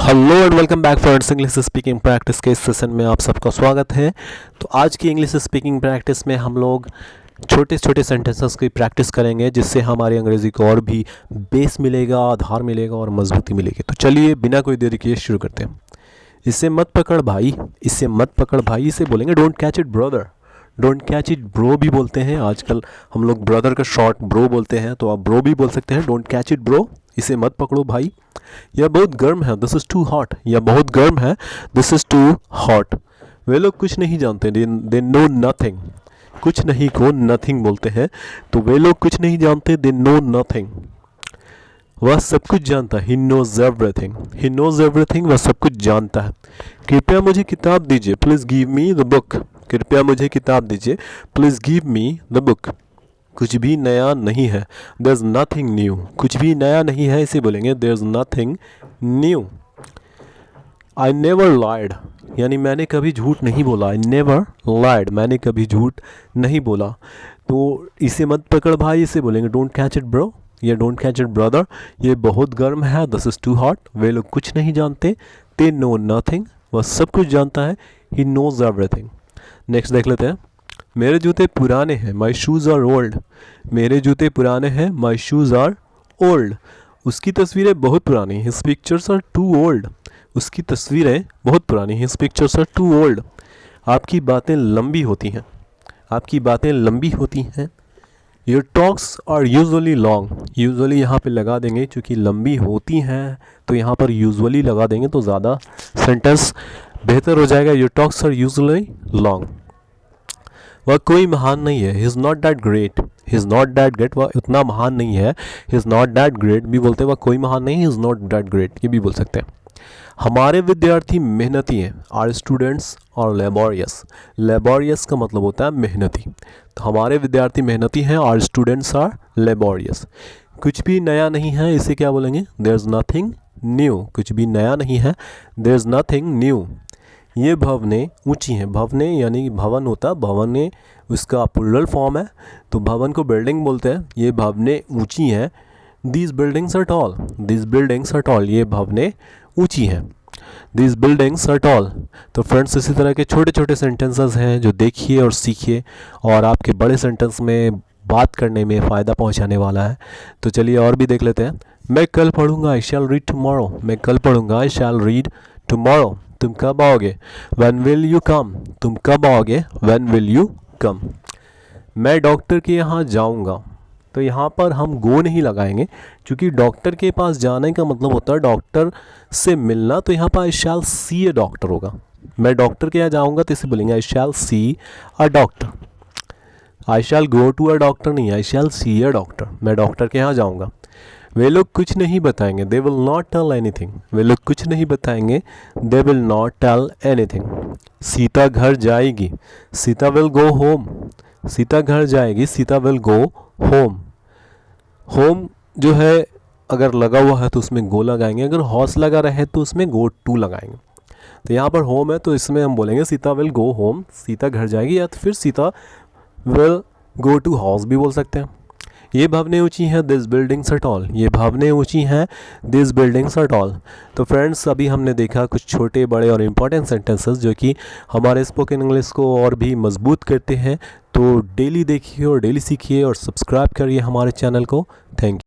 Hello and welcome back friends, English speaking practice के इस session में आप सबका स्वागत है। तो आज की इंग्लिश स्पीकिंग प्रैक्टिस में हम लोग छोटे छोटे सेंटेंसेस की प्रैक्टिस करेंगे, जिससे हमारी अंग्रेज़ी को और भी बेस मिलेगा, आधार मिलेगा और मजबूती मिलेगी। तो चलिए बिना कोई देरी किए शुरू करते हैं। इसे मत पकड़ भाई, इसे मत पकड़ भाई, इसे बोलेंगे don't catch it brother. Don't catch it bro भी बोलते हैं, आजकल हम लोग ब्रदर का शॉर्ट ब्रो बोलते हैं, तो आप ब्रो भी बोल सकते हैं। डोंट कैच इट ब्रो, इसे मत पकड़ो भाई। यह बहुत गर्म है, दिस इज़ टू हॉट। यह बहुत गर्म है, दिस इज़ टू हॉट। वे लोग कुछ नहीं जानते, दे नो नथिंग। कुछ नहीं को नथिंग बोलते हैं, तो वे लोग कुछ नहीं जानते, दे नो नथिंग। वह सब कुछ जानता है, he knows everything. He knows everything, वह सब कुछ जानता है। कृपया मुझे किताब दीजिए, please give me the book. कृपया मुझे किताब दीजिए, please give me the book. कुछ भी नया नहीं है, देयर इज़ नथिंग न्यू। कुछ भी नया नहीं है, इसे बोलेंगे there is nothing new. I never lied, यानी मैंने कभी झूठ नहीं बोला। आई नेवर लाइड, मैंने कभी झूठ नहीं बोला। तो इसे मत पकड़ भाई, इसे बोलेंगे डोंट कैच इट ब्रो या डोंट कैच इट ब्रदर। ये बहुत गर्म है, दिस इज़ टू हॉट। वे लोग कुछ नहीं जानते, दे नो नथिंग। वह सब कुछ जानता है, ही नोज एवरीथिंग। नेक्स्ट देख लेते हैं। मेरे जूते पुराने हैं, माई शूज़ आर ओल्ड। मेरे जूते पुराने हैं, माई शूज़ आर ओल्ड। उसकी तस्वीरें बहुत पुरानी, his pictures are too old. उसकी तस्वीरें बहुत पुरानी, his pictures are too old. आपकी बातें लंबी होती हैं, आपकी बातें लंबी होती हैं। Your talks are usually long. Usually यहाँ पे लगा देंगे, क्योंकि लंबी होती हैं तो यहाँ पर यूजुअली लगा देंगे तो ज़्यादा सेंटेंस बेहतर हो जाएगा। Your talks are usually long. वह कोई महान नहीं है, he is not that great. He is not that great, वह इतना महान नहीं है। He is not that great भी बोलते हैं, वह कोई महान नहीं, he is not that great, ये भी बोल सकते हैं। हमारे विद्यार्थी मेहनती हैं, आर स्टूडेंट्स और लेबोरियस। लेबोरियस का मतलब होता है मेहनती, तो हमारे विद्यार्थी मेहनती हैं, आर स्टूडेंट्स आर लेबोरियस। कुछ भी नया नहीं है, इसे क्या बोलेंगे, देयर इज़ नथिंग न्यू। कुछ भी नया नहीं है, देयर इज़ नथिंग न्यू। ये भवनें ऊंची हैं। भवनें यानी भवन होता है, भवनें उसका प्लूरल फॉर्म है, तो भवन को बिल्डिंग बोलते हैं। ये भवनें ऊंची हैं। These buildings are tall. These buildings are tall, ये भवनें ऊंची हैं। These buildings are tall. तो फ्रेंड्स, इसी तरह के छोटे छोटे सेंटेंसेस हैं जो देखिए और सीखिए, और आपके बड़े सेंटेंस में बात करने में फ़ायदा पहुंचाने वाला है। तो चलिए और भी देख लेते हैं। मैं कल पढ़ूंगा, आई शैल रीड टुमारो। मैं कल पढ़ूंगा, आई शैल रीड टुमारो। तुम कब आओगे, व्हेन विल यू कम। तुम कब आओगे, व्हेन विल यू कम। मैं डॉक्टर के यहाँ जाऊँगा, तो यहाँ पर हम गो नहीं लगाएंगे, क्योंकि डॉक्टर के पास जाने का मतलब होता है डॉक्टर से मिलना, तो यहाँ पर आई शैल सी ए डॉक्टर होगा। मैं डॉक्टर के यहाँ जाऊँगा तो इसे बोलेंगे I shall see a doctor. I shall go to a doctor नहीं, I shall see a doctor. मैं डॉक्टर के यहाँ जाऊँगा। वे लोग कुछ नहीं बताएंगे, they will not tell anything. वे लोग कुछ नहीं बताएंगे, they will not tell anything. Sita घर जाएगी, Sita will go home. Sita घर जाएगी, Sita will go home. Home जो है अगर लगा हुआ है तो उसमें गो लगाएंगे, अगर हॉर्स लगा रहे तो उसमें गो टू लगाएंगे। तो यहाँ पर होम है, तो इसमें हम बोलेंगे Sita will go home. Sita घर जाएगी, या तो फिर Sita will go to house भी बोल सकते हैं। ये भवनें ऊंची हैं, दिस बिल्डिंग्स आर टॉल। ये भवनें ऊंची हैं, दिस बिल्डिंग्स आर टॉल। तो फ्रेंड्स, अभी हमने देखा कुछ छोटे बड़े और इम्पॉर्टेंट सेंटेंसेस जो कि हमारे स्पोकन इंग्लिश को और भी मजबूत करते हैं। तो डेली देखिए और डेली सीखिए और सब्सक्राइब करिए हमारे चैनल को। Thank you.